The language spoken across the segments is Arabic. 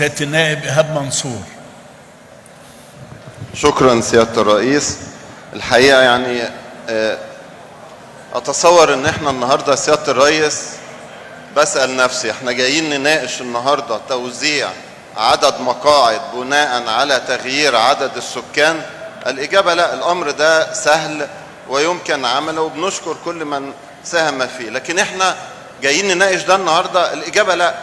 سيادة النائب إيهاب منصور. شكرا سيادة الرئيس. الحقيقة يعني أتصور إن إحنا النهاردة سيادة الرئيس بسأل نفسي إحنا جايين نناقش النهاردة توزيع عدد مقاعد بناء على تغيير عدد السكان؟ الإجابة لا، الأمر ده سهل ويمكن عمله وبنشكر كل من ساهم فيه، لكن إحنا جايين نناقش ده النهاردة؟ الإجابة لا.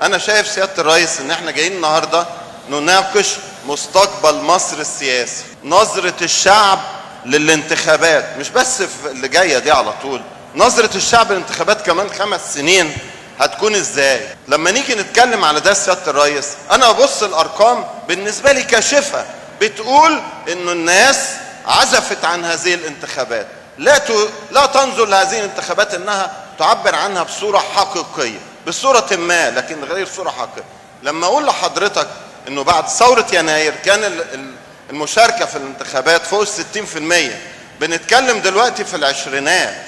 أنا شايف سيادة الرئيس إن إحنا جايين النهاردة نناقش مستقبل مصر السياسي، نظرة الشعب للانتخابات، مش بس في اللي جاية دي على طول، نظرة الشعب للانتخابات كمان 5 سنين هتكون ازاي؟ لما نيجي نتكلم على ده سيادة الرئيس، انا ابص الارقام بالنسبة لي كاشفة بتقول انه الناس عزفت عن هذه الانتخابات، لا تنظر لهذه الانتخابات انها تعبر عنها بصورة حقيقية، بصورة ما، لكن غير صورة حقيقية. لما اقول لحضرتك انه بعد ثورة يناير كان المشاركة في الانتخابات فوق 60%، بنتكلم دلوقتي في العشرينات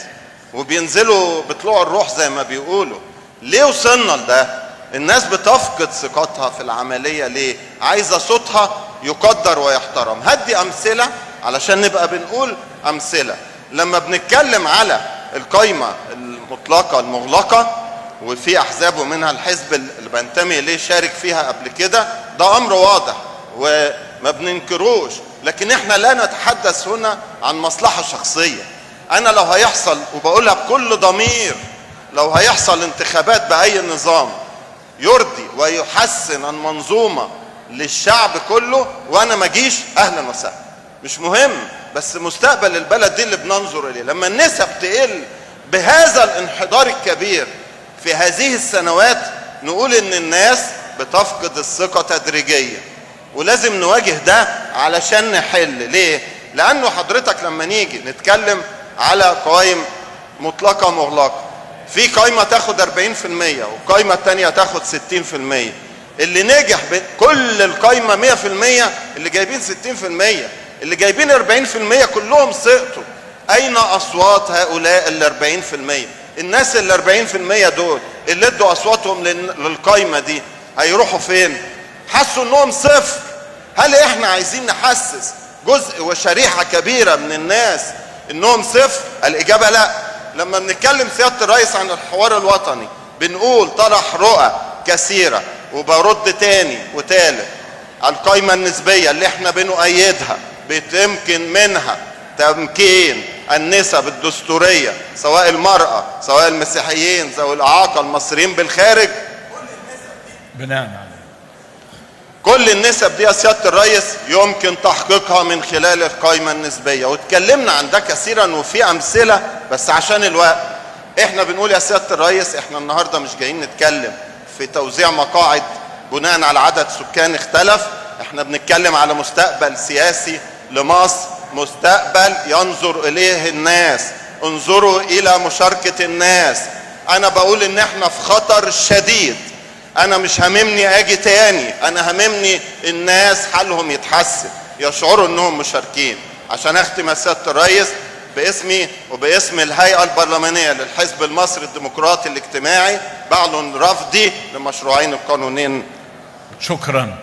وبينزلوا بطلوع الروح زي ما بيقولوا. ليه وصلنا لده؟ الناس بتفقد ثقتها في العملية. ليه؟ عايزة صوتها يقدر ويحترم. هدي أمثلة علشان نبقى بنقول أمثلة. لما بنتكلم على القايمة المطلقة المغلقة، وفي أحزاب ومنها الحزب اللي بنتمي إليه شارك فيها قبل كده، ده أمر واضح وما بننكروش، لكن احنا لا نتحدث هنا عن مصلحة شخصية. أنا لو هيحصل، وبقولها بكل ضمير، لو هيحصل انتخابات بأي نظام يرضي ويحسن المنظومة للشعب كله وأنا ما جيش، أهلا وسهلا، مش مهم، بس مستقبل البلد دي اللي بننظر إليه. لما النسب تقل بهذا الانحدار الكبير في هذه السنوات، نقول إن الناس بتفقد الثقة تدريجيا، ولازم نواجه ده علشان نحل. ليه؟ لأنه حضرتك لما نيجي نتكلم على قوائم مطلقة مغلقة، في قائمة تاخد 40% وقائمة تانية تاخد 60%. اللي نجح كل القائمة 100%، اللي جايبين 60%، اللي جايبين 40% كلهم سقطوا. أين أصوات هؤلاء ال 40%؟ الناس ال 40% دول اللي ادوا أصواتهم للقائمة دي هيروحوا فين؟ حسوا انهم صفر. هل احنا عايزين نحسس جزء وشريحة كبيرة من الناس انهم صفر؟ الإجابة لا. لما بنتكلم سيادة الرئيس عن الحوار الوطني بنقول طرح رؤى كثيرة، وبرد تاني وتالت. القايمة النسبية اللي احنا بنؤيدها بيمكن منها تمكين النسب الدستورية، سواء المرأة، سواء المسيحيين، ذوي الإعاقة، المصريين بالخارج، بناء عليه كل النسب دي يا سيادة الرئيس يمكن تحقيقها من خلال القائمة النسبية، واتكلمنا عن ده كثيرا وفي أمثلة، بس عشان الوقت احنا بنقول يا سيادة الرئيس احنا النهاردة مش جايين نتكلم في توزيع مقاعد بناء على عدد سكان اختلف، احنا بنتكلم على مستقبل سياسي لمصر، مستقبل ينظر إليه الناس. انظروا إلى مشاركة الناس. أنا بقول إن احنا في خطر شديد. أنا مش هممني أجي تاني، أنا هممني الناس حالهم يتحسن، يشعروا إنهم مشاركين. عشان أختم يا سيادة الرئيس باسمي وباسم الهيئة البرلمانية للحزب المصري الديمقراطي الاجتماعي، بعلن رفضي لمشروعين القانونين. شكرا.